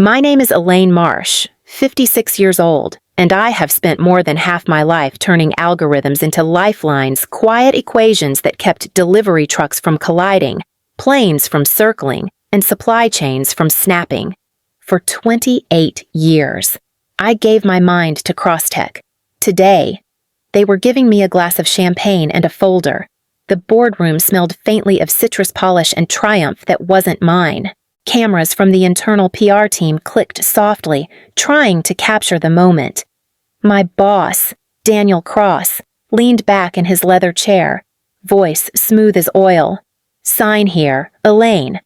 My name is Elaine Marsh, 56 years old, and I have spent more than half my life turning algorithms into lifelines, quiet equations that kept delivery trucks from colliding, planes from circling, and supply chains from snapping. For 28 years, I gave my mind to Crosstech. Today, they were giving me a glass of champagne and a folder. The boardroom smelled faintly of citrus polish and triumph that wasn't mine. Cameras from the internal PR team clicked softly, trying to capture the moment. My boss, Daniel Cross, leaned back in his leather chair, voice smooth as oil. "Sign here, Elaine.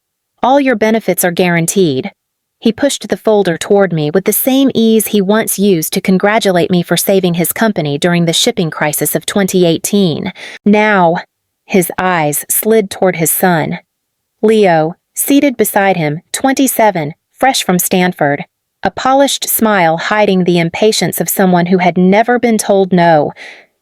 All your benefits are guaranteed." He pushed the folder toward me with the same ease he once used to congratulate me for saving his company during the shipping crisis of 2018. Now, his eyes slid toward his son. Leo, seated beside him, 27, fresh from Stanford, a polished smile hiding the impatience of someone who had never been told no.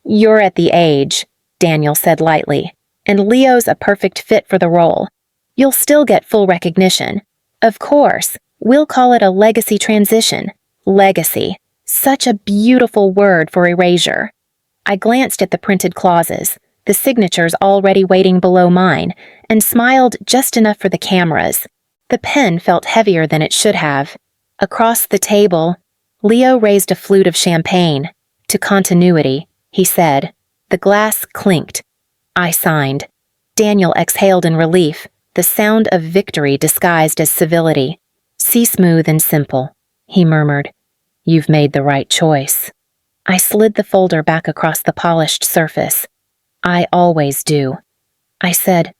"You're at the age," Daniel said lightly, "and Leo's a perfect fit for the role. You'll still get full recognition. Of course, we'll call it a legacy transition." Legacy. Such a beautiful word for erasure. I glanced at the printed clauses, the signatures already waiting below mine, and smiled just enough for the cameras. The pen felt heavier than it should have. Across the table, Leo raised a flute of champagne. "To continuity," he said. The glass clinked. I signed. Daniel exhaled in relief, the sound of victory disguised as civility. "See smooth and simple," he murmured. "You've made the right choice." I slid the folder back across the polished surface. "I always do." I said.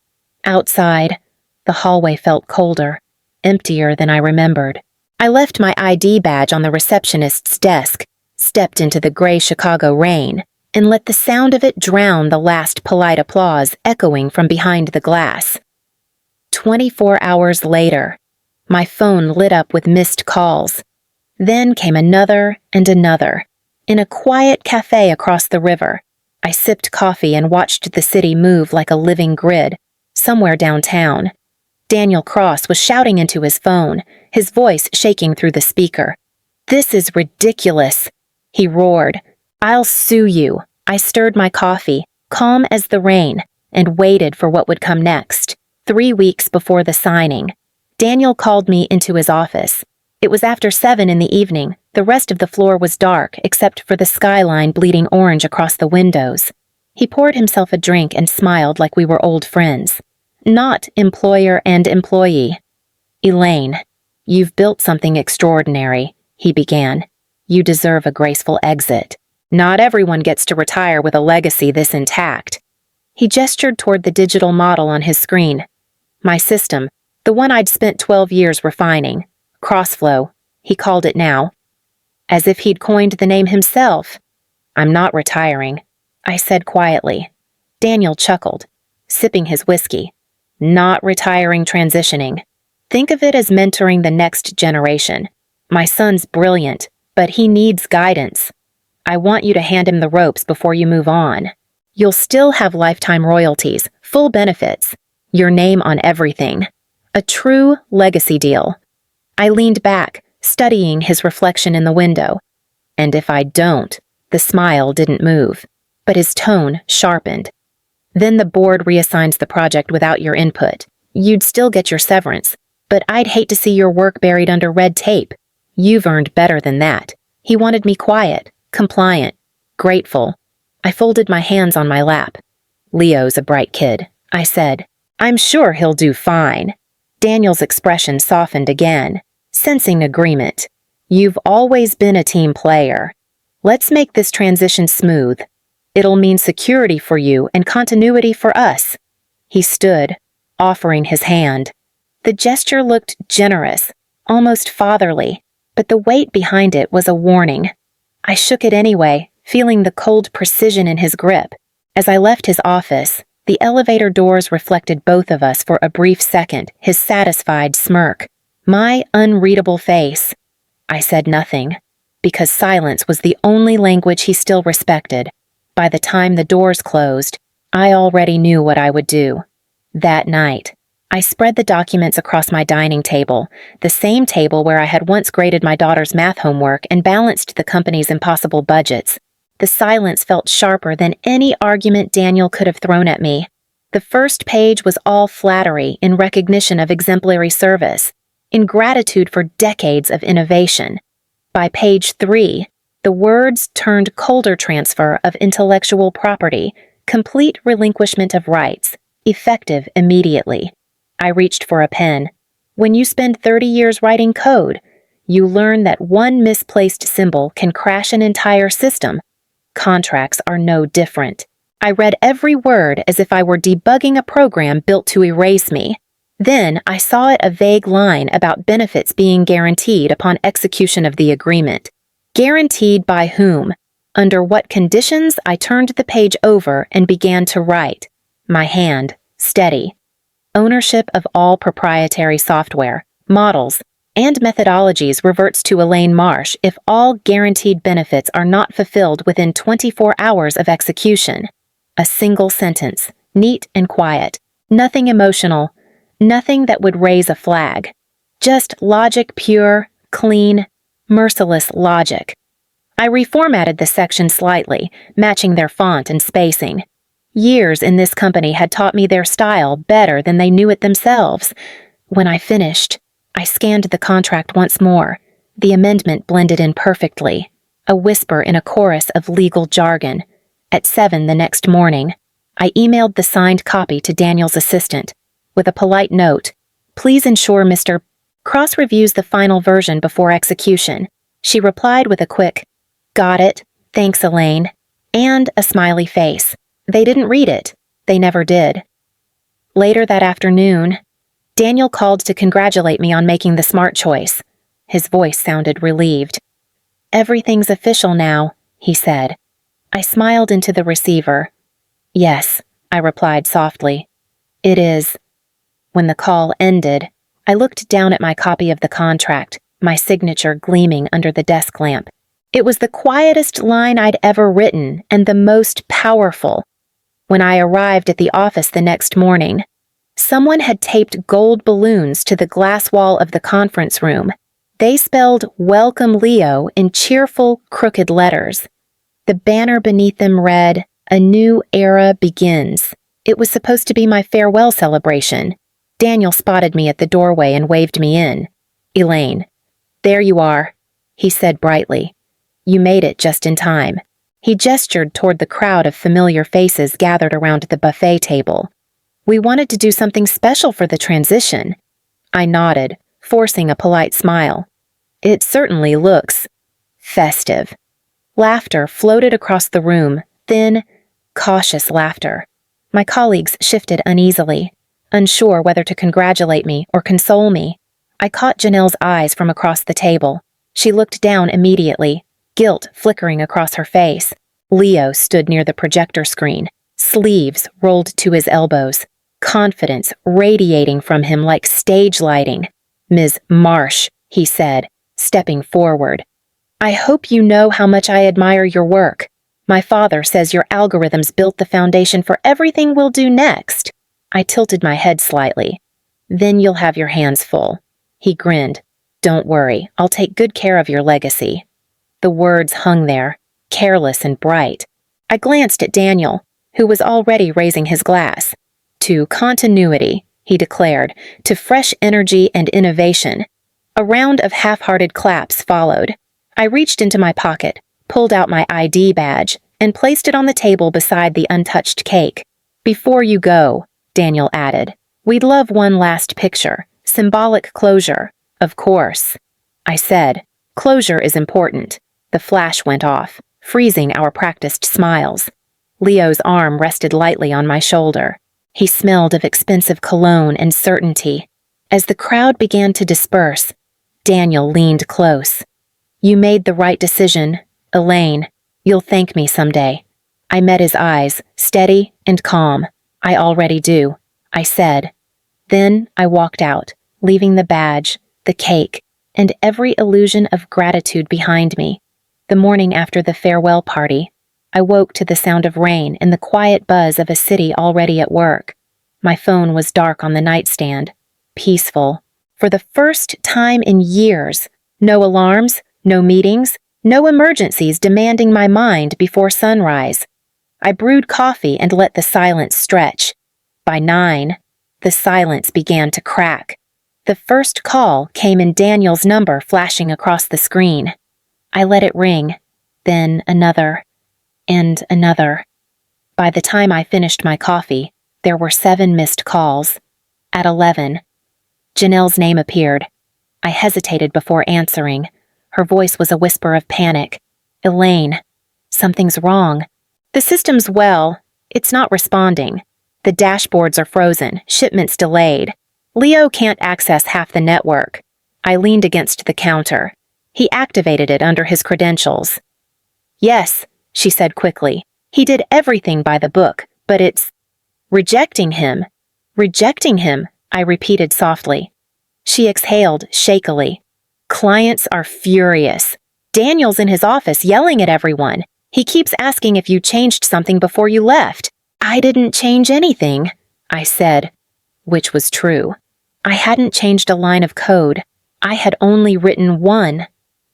Outside, the hallway felt colder, emptier than I remembered. I left my ID badge on the receptionist's desk, stepped into the gray Chicago rain, and let the sound of it drown the last polite applause echoing from behind the glass. 24 hours later, my phone lit up with missed calls. Then came another and another. In a quiet cafe across the river, I sipped coffee and watched the city move like a living grid. Somewhere downtown, Daniel Cross was shouting into his phone, his voice shaking through the speaker. "This is ridiculous," he roared. "I'll sue you." I stirred my coffee, calm as the rain, and waited for what would come next. 3 weeks before the signing, Daniel called me into his office. It was after 7 in the evening. The rest of the floor was dark, except for the skyline bleeding orange across the windows. He poured himself a drink and smiled like we were old friends. Not employer and employee. "Elaine, you've built something extraordinary," he began. "You deserve a graceful exit. Not everyone gets to retire with a legacy this intact." He gestured toward the digital model on his screen. "My system, the one I'd spent 12 years refining. Crossflow, he called it now. As if he'd coined the name himself. "I'm not retiring," I said quietly. Daniel chuckled, sipping his whiskey. "Not retiring, transitioning. Think of it as mentoring the next generation. My son's brilliant, but he needs guidance. I want you to hand him the ropes before you move on. You'll still have lifetime royalties, full benefits, your name on everything. A true legacy deal." I leaned back, studying his reflection in the window. "And if I don't," the smile didn't move, but his tone sharpened. "Then the board reassigns the project without your input. You'd still get your severance, but I'd hate to see your work buried under red tape. You've earned better than that." He wanted me quiet, compliant, grateful. I folded my hands on my lap. "Leo's a bright kid," I said. "I'm sure he'll do fine." Daniel's expression softened again, sensing agreement. "You've always been a team player. Let's make this transition smooth. It'll mean security for you and continuity for us." He stood, offering his hand. The gesture looked generous, almost fatherly, but the weight behind it was a warning. I shook it anyway, feeling the cold precision in his grip. As I left his office, the elevator doors reflected both of us for a brief second, his satisfied smirk. My unreadable face. I said nothing, because silence was the only language he still respected. By the time the doors closed, I already knew what I would do. That night, I spread the documents across my dining table, the same table where I had once graded my daughter's math homework and balanced the company's impossible budgets. The silence felt sharper than any argument Daniel could have thrown at me. The first page was all flattery in recognition of exemplary service, in gratitude for decades of innovation. By page 3, the words turned colder transfer of intellectual property, complete relinquishment of rights, effective immediately. I reached for a pen. When you spend 30 years writing code, you learn that one misplaced symbol can crash an entire system. Contracts are no different. I read every word as if I were debugging a program built to erase me. Then I saw a vague line about benefits being guaranteed upon execution of the agreement. Guaranteed by whom? Under what conditions? I turned the page over and began to write, my hand steady. Ownership of all proprietary software, models, and methodologies reverts to Elaine Marsh if all guaranteed benefits are not fulfilled within 24 hours of execution. A single sentence, neat and quiet, nothing emotional, nothing that would raise a flag. Just logic, pure, clean, merciless logic. I reformatted the section slightly, matching their font and spacing. Years in this company had taught me their style better than they knew it themselves. When I finished, I scanned the contract once more. The amendment blended in perfectly, a whisper in a chorus of legal jargon. At 7 the next morning, I emailed the signed copy to Daniel's assistant, with a polite note, "Please ensure Mr. Cross reviews the final version before execution." She replied with a quick, "Got it, thanks Elaine," and a smiley face. They didn't read it. They never did. Later that afternoon, Daniel called to congratulate me on making the smart choice. His voice sounded relieved. "Everything's official now," he said. I smiled into the receiver. "Yes," I replied softly. "It is." When the call ended, I looked down at my copy of the contract, my signature gleaming under the desk lamp. It was the quietest line I'd ever written and the most powerful. When I arrived at the office the next morning, someone had taped gold balloons to the glass wall of the conference room. They spelled "Welcome Leo" in cheerful, crooked letters. The banner beneath them read, "A new era begins." It was supposed to be my farewell celebration. Daniel spotted me at the doorway and waved me in. "Elaine, there you are," he said brightly. "You made it just in time." He gestured toward the crowd of familiar faces gathered around the buffet table. "We wanted to do something special for the transition." I nodded, forcing a polite smile. "It certainly looks festive." Laughter floated across the room, thin, cautious laughter. My colleagues shifted uneasily, unsure whether to congratulate me or console me. I caught Janelle's eyes from across the table. She looked down immediately, guilt flickering across her face. Leo stood near the projector screen, sleeves rolled to his elbows, confidence radiating from him like stage lighting. "Ms. Marsh," he said, stepping forward. "I hope you know how much I admire your work. My father says your algorithms built the foundation for everything we'll do next." I tilted my head slightly. "Then you'll have your hands full." He grinned. "Don't worry, I'll take good care of your legacy." The words hung there, careless and bright. I glanced at Daniel, who was already raising his glass. "To continuity," he declared, "to fresh energy and innovation." A round of half-hearted claps followed. I reached into my pocket, pulled out my ID badge, and placed it on the table beside the untouched cake. "Before you go," Daniel added, "we'd love one last picture, symbolic closure." "Of course," I said. "Closure is important." The flash went off, freezing our practiced smiles. Leo's arm rested lightly on my shoulder. He smelled of expensive cologne and certainty. As the crowd began to disperse, Daniel leaned close. "You made the right decision, Elaine. You'll thank me someday." I met his eyes, steady and calm. "I already do," I said. Then I walked out, leaving the badge, the cake, and every illusion of gratitude behind me. The morning after the farewell party, I woke to the sound of rain and the quiet buzz of a city already at work. My phone was dark on the nightstand, peaceful. For the first time in years, no alarms, no meetings, no emergencies demanding my mind before sunrise. I brewed coffee and let the silence stretch. By 9, the silence began to crack. The first call came in Daniel's number flashing across the screen. I let it ring, then another, and another. By the time I finished my coffee, there were 7 missed calls. At 11, Janelle's name appeared. I hesitated before answering. Her voice was a whisper of panic. Elaine, something's wrong. The system's it's not responding. The dashboards are frozen, shipments delayed. Leo can't access half the network. I leaned against the counter. He activated it under his credentials. Yes, she said quickly. He did everything by the book, but it's rejecting him. Rejecting him, I repeated softly. She exhaled shakily. Clients are furious. Daniel's in his office yelling at everyone. He keeps asking if you changed something before you left. I didn't change anything, I said, which was true. I hadn't changed a line of code. I had only written one.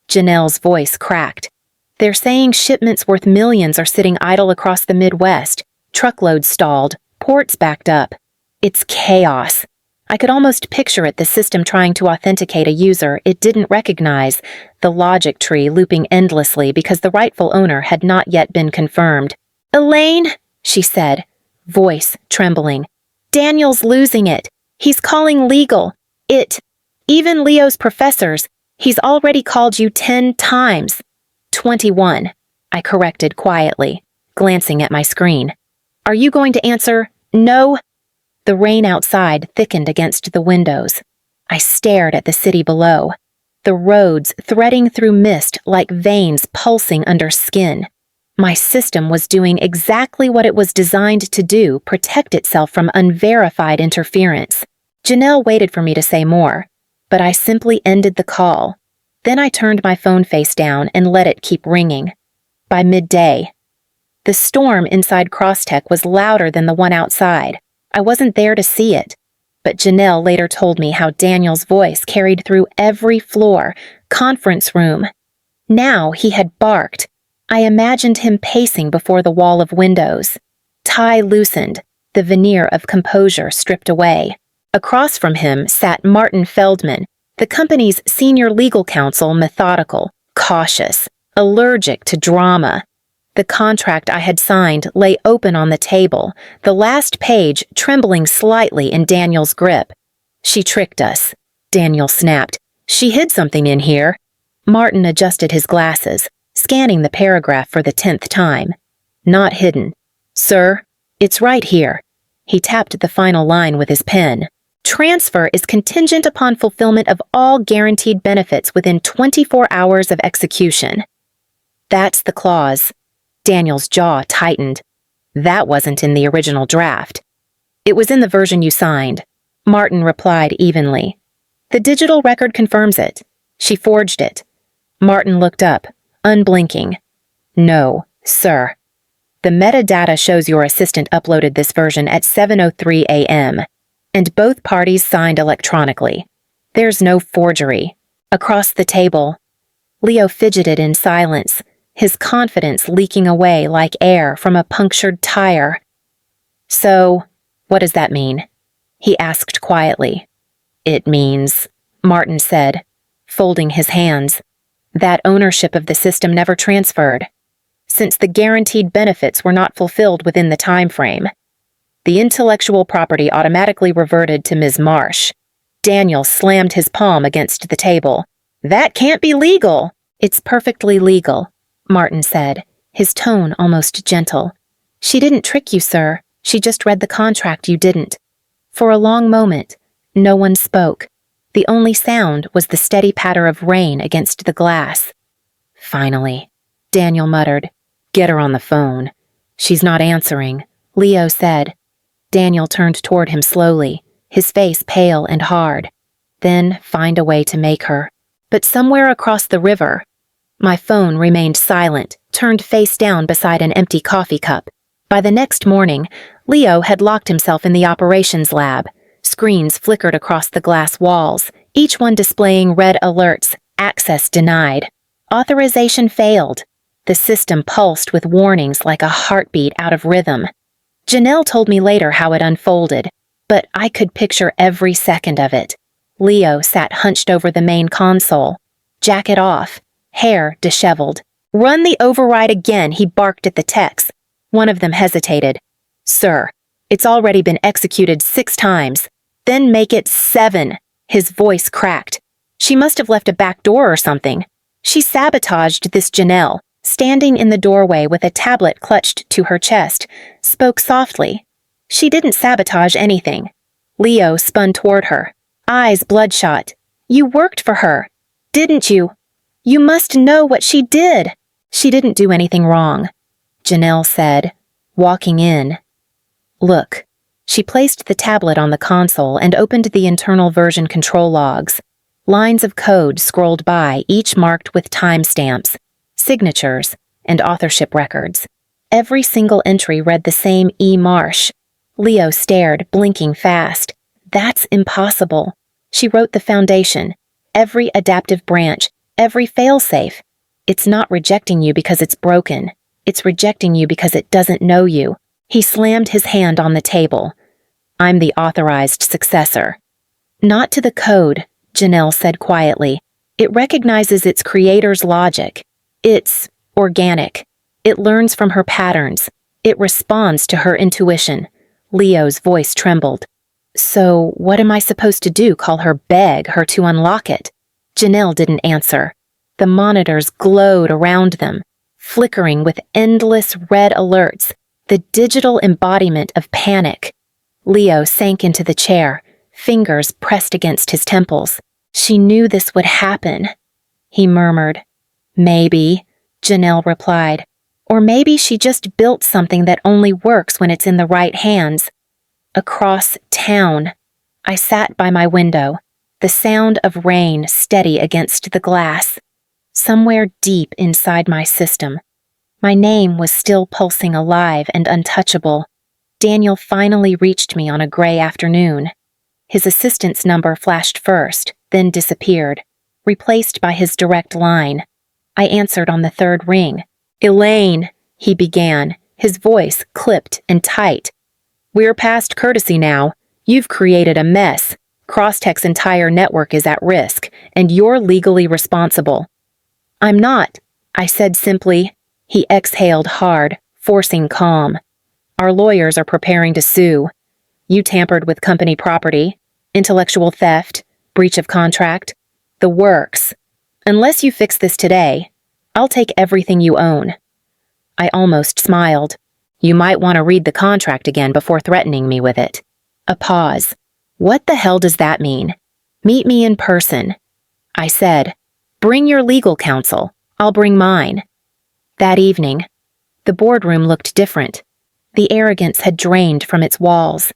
Janelle's voice cracked. They're saying shipments worth millions are sitting idle across the Midwest. Truckloads stalled, ports backed up. It's chaos. I could almost picture it, the system trying to authenticate a user it didn't recognize, the logic tree looping endlessly because the rightful owner had not yet been confirmed. Elaine, she said, voice trembling. Daniel's losing it. He's calling legal. Even Leo's professors. He's already called you 10 times. 21, I corrected quietly, glancing at my screen. Are you going to answer no? The rain outside thickened against the windows. I stared at the city below, the roads threading through mist like veins pulsing under skin. My system was doing exactly what it was designed to do, protect itself from unverified interference. Janelle waited for me to say more, but I simply ended the call. Then I turned my phone face down and let it keep ringing. By midday, the storm inside Crosstech was louder than the one outside. I wasn't there to see it, but Janelle later told me how Daniel's voice carried through every floor, conference room. Now he had barked. I imagined him pacing before the wall of windows. Tie loosened, the veneer of composure stripped away. Across from him sat Martin Feldman, the company's senior legal counsel, methodical, cautious, allergic to drama. The contract I had signed lay open on the table, the last page trembling slightly in Daniel's grip. She tricked us, Daniel snapped. She hid something in here. Martin adjusted his glasses, scanning the paragraph for the 10th time. Not hidden. Sir, it's right here. He tapped the final line with his pen. Transfer is contingent upon fulfillment of all guaranteed benefits within 24 hours of execution. That's the clause. Daniel's jaw tightened. That wasn't in the original draft. It was in the version you signed. Martin replied evenly. The digital record confirms it. She forged it. Martin looked up, unblinking. No, sir. The metadata shows your assistant uploaded this version at 7:03 a.m., and both parties signed electronically. There's no forgery. Across the table, Leo fidgeted in silence, his confidence leaking away like air from a punctured tire. So, what does that mean? He asked quietly. It means, Martin said, folding his hands, that ownership of the system never transferred, since the guaranteed benefits were not fulfilled within the time frame. The intellectual property automatically reverted to Ms. Marsh. Daniel slammed his palm against the table. That can't be legal. It's perfectly legal, Martin said, his tone almost gentle. She didn't trick you, sir. She just read the contract you didn't. For a long moment, no one spoke. The only sound was the steady patter of rain against the glass. Finally, Daniel muttered, Get her on the phone. She's not answering, Leo said. Daniel turned toward him slowly, his face pale and hard. Then find a way to make her. But somewhere across the river, my phone remained silent, turned face down beside an empty coffee cup. By the next morning, Leo had locked himself in the operations lab. Screens flickered across the glass walls, each one displaying red alerts, access denied. Authorization failed. The system pulsed with warnings like a heartbeat out of rhythm. Janelle told me later how it unfolded, but I could picture every second of it. Leo sat hunched over the main console, jacket off, hair disheveled. "Run the override again," he barked at the techs. One of them hesitated. "Sir, it's already been executed 6 times. Then make it 7. His voice cracked. She must have left a back door or something. She sabotaged this Janelle, standing in the doorway with a tablet clutched to her chest, spoke softly. She didn't sabotage anything. Leo spun toward her, eyes bloodshot. "You worked for her, didn't you? You must know what she did." "She didn't do anything wrong," Janelle said, walking in. "Look." She placed the tablet on the console and opened the internal version control logs. Lines of code scrolled by, each marked with timestamps, signatures, and authorship records. Every single entry read the same E. Marsh. Leo stared, blinking fast. "That's impossible." She wrote the foundation, every adaptive branch, every failsafe. "It's not rejecting you because it's broken. It's rejecting you because it doesn't know you." He slammed his hand on the table. "I'm the authorized successor." "Not to the code," Janelle said quietly. "It recognizes its creator's logic. It's organic. It learns from her patterns. It responds to her intuition." Leo's voice trembled. "So what am I supposed to do? Call her, beg her to unlock it?" Janelle didn't answer. The monitors glowed around them, flickering with endless red alerts, the digital embodiment of panic. Leo sank into the chair, fingers pressed against his temples. "She knew this would happen," he murmured. "Maybe," Janelle replied. "Or maybe she just built something that only works when it's in the right hands." Across town, I sat by my window, the sound of rain steady against the glass. Somewhere deep inside my system, my name was still pulsing alive and untouchable. Daniel finally reached me on a gray afternoon. His assistant's number flashed first, then disappeared, replaced by his direct line. I answered on the 3rd ring. "Elaine," he began, his voice clipped and tight. "We're past courtesy now. You've created a mess. Crosstech's entire network is at risk, and you're legally responsible." "I'm not," I said simply. He exhaled hard, forcing calm. "Our lawyers are preparing to sue. You tampered with company property, intellectual theft, breach of contract, the works. Unless you fix this today, I'll take everything you own." I almost smiled. "You might want to read the contract again before threatening me with it." A pause. "What the hell does that mean?" "Meet me in person," I said. "Bring your legal counsel. I'll bring mine." That evening, the boardroom looked different. The arrogance had drained from its walls.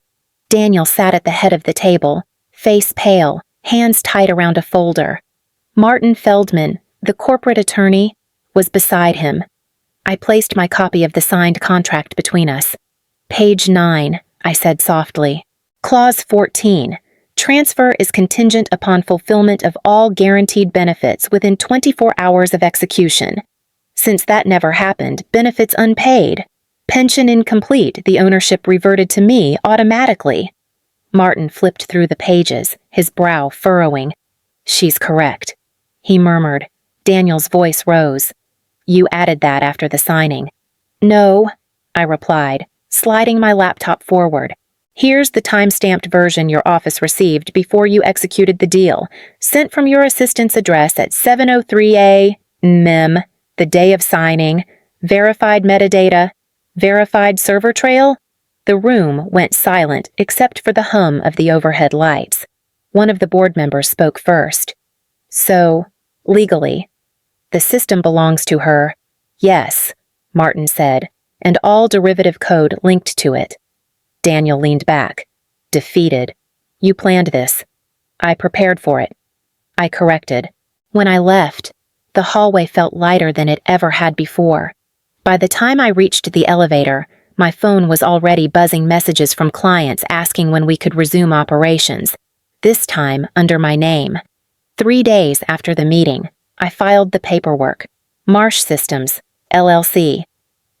Daniel sat at the head of the table, face pale, hands tight around a folder. Martin Feldman, the corporate attorney, was beside him. I placed my copy of the signed contract between us. "Page 9, I said softly. "Clause 14. Transfer is contingent upon fulfillment of all guaranteed benefits within 24 hours of execution. Since that never happened, benefits unpaid. Pension incomplete, the ownership reverted to me automatically." Martin flipped through the pages, his brow furrowing. "She's correct," he murmured. Daniel's voice rose. "You added that after the signing." "No," I replied, sliding my laptop forward. "Here's the time-stamped version your office received before you executed the deal, sent from your assistant's address at 703A, Mem, the day of signing, verified metadata, verified server trail." The room went silent except for the hum of the overhead lights. One of the board members spoke first. "So, legally, the system belongs to her." "Yes," Martin said, "and all derivative code linked to it." Daniel leaned back, defeated. "You planned this. I prepared for it." I corrected. When I left, the hallway felt lighter than it ever had before. By the time I reached the elevator, My phone was already buzzing messages from clients asking when we could resume operations, this time under my name. 3 days after the meeting, I filed the paperwork. Marsh Systems, LLC.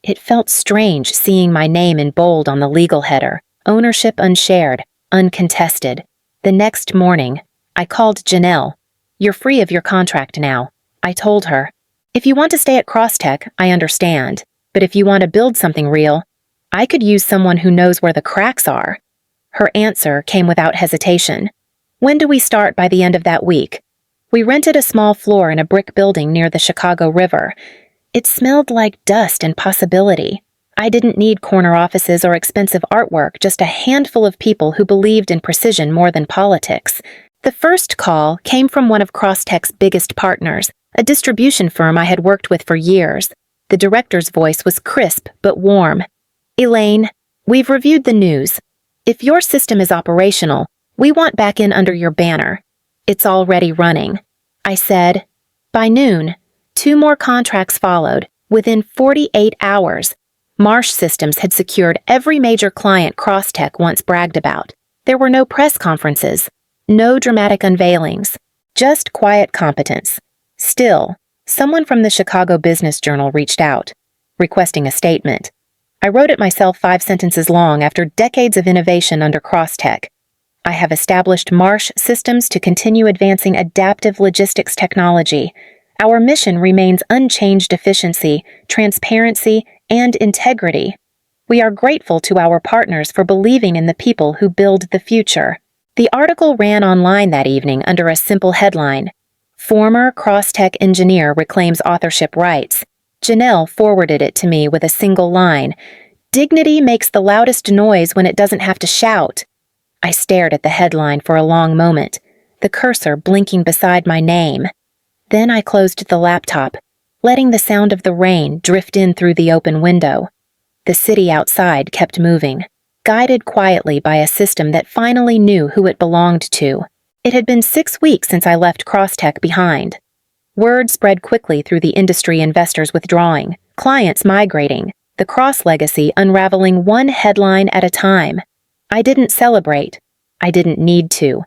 It felt strange seeing my name in bold on the legal header, ownership unshared, uncontested. The next morning, I called Janelle. "You're free of your contract now," I told her. "If you want to stay at Crosstech, I understand. But if you want to build something real, I could use someone who knows where the cracks are." Her answer came without hesitation. "When do we start by the end of that week?" We rented a small floor in a brick building near the Chicago River. It smelled like dust and possibility. I didn't need corner offices or expensive artwork, just a handful of people who believed in precision more than politics. The first call came from one of Crosstech's biggest partners, a distribution firm I had worked with for years. The director's voice was crisp but warm. "Elaine, we've reviewed the news. If your system is operational, we want back in under your banner. It's already running," I said. By noon, 2 more contracts followed. Within 48 hours, Marsh Systems had secured every major client Crosstech once bragged about. There were no press conferences, no dramatic unveilings, just quiet competence. Still, someone from the Chicago Business Journal reached out, requesting a statement. I wrote it myself 5 sentences long after decades of innovation under Crosstech. I have established Marsh Systems to continue advancing adaptive logistics technology. Our mission remains unchanged: efficiency, transparency, and integrity. We are grateful to our partners for believing in the people who build the future. The article ran online that evening under a simple headline: "Former Crosstech engineer reclaims authorship rights." Janelle forwarded it to me with a single line: "Dignity makes the loudest noise when it doesn't have to shout." I stared at the headline for a long moment, the cursor blinking beside my name. Then I closed the laptop, letting the sound of the rain drift in through the open window. The city outside kept moving, guided quietly by a system that finally knew who it belonged to. It had been 6 weeks since I left Crosstech behind. Word spread quickly through the industry: investors withdrawing, clients migrating, the Cross legacy unraveling one headline at a time. I didn't celebrate. I didn't need to.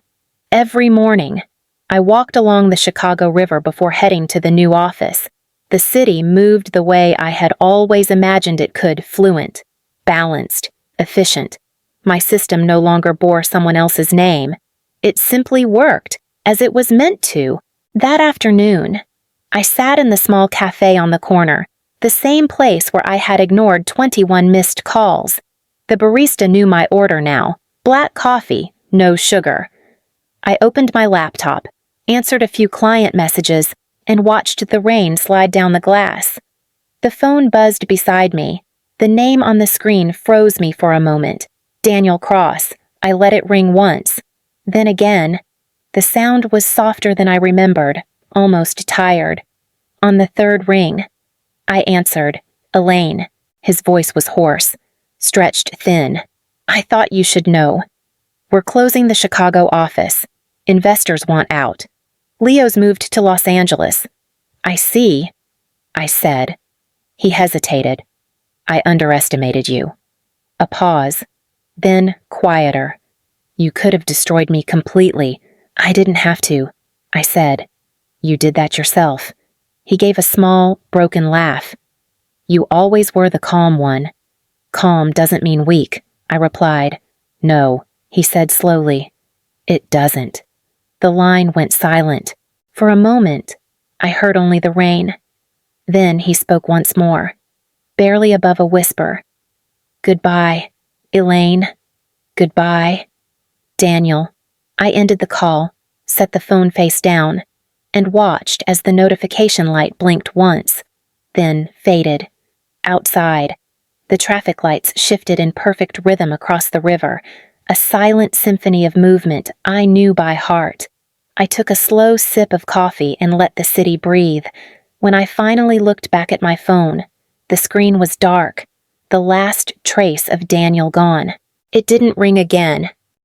Every morning, I walked along the Chicago River before heading to the new office. The city moved the way I had always imagined it could: fluent, balanced, efficient. My system no longer bore someone else's name. It simply worked, as it was meant to. That afternoon, I sat in the small cafe on the corner, the same place where I had ignored 21 missed calls. The barista knew my order now: black coffee, no sugar. I opened my laptop, answered a few client messages, and watched the rain slide down the glass. The phone buzzed beside me. The name on the screen froze me for a moment. Daniel Cross. I let it ring once. Then again. The sound was softer than I remembered, almost tired. On the 3rd ring, I answered. "Elaine." His voice was hoarse, stretched thin. "I thought you should know. We're closing the Chicago office. Investors want out. Leo's moved to Los Angeles." "I see," I said. He hesitated. "I underestimated you." A pause, then quieter. "You could have destroyed me completely. I didn't have to," I said. "You did that yourself." He gave a small, broken laugh. "You always were the calm one." "Calm doesn't mean weak," I replied. "No," he said slowly. "It doesn't." The line went silent. For a moment, I heard only the rain. Then he spoke once more, barely above a whisper. "Goodbye, Elaine. Goodbye, Daniel." I ended the call, set the phone face down, and watched as the notification light blinked once, then faded. Outside, the traffic lights shifted in perfect rhythm across the river, a silent symphony of movement I knew by heart. I took a slow sip of coffee and let the city breathe. When I finally looked back at my phone, the screen was dark, the last trace of Daniel gone. It didn't ring again.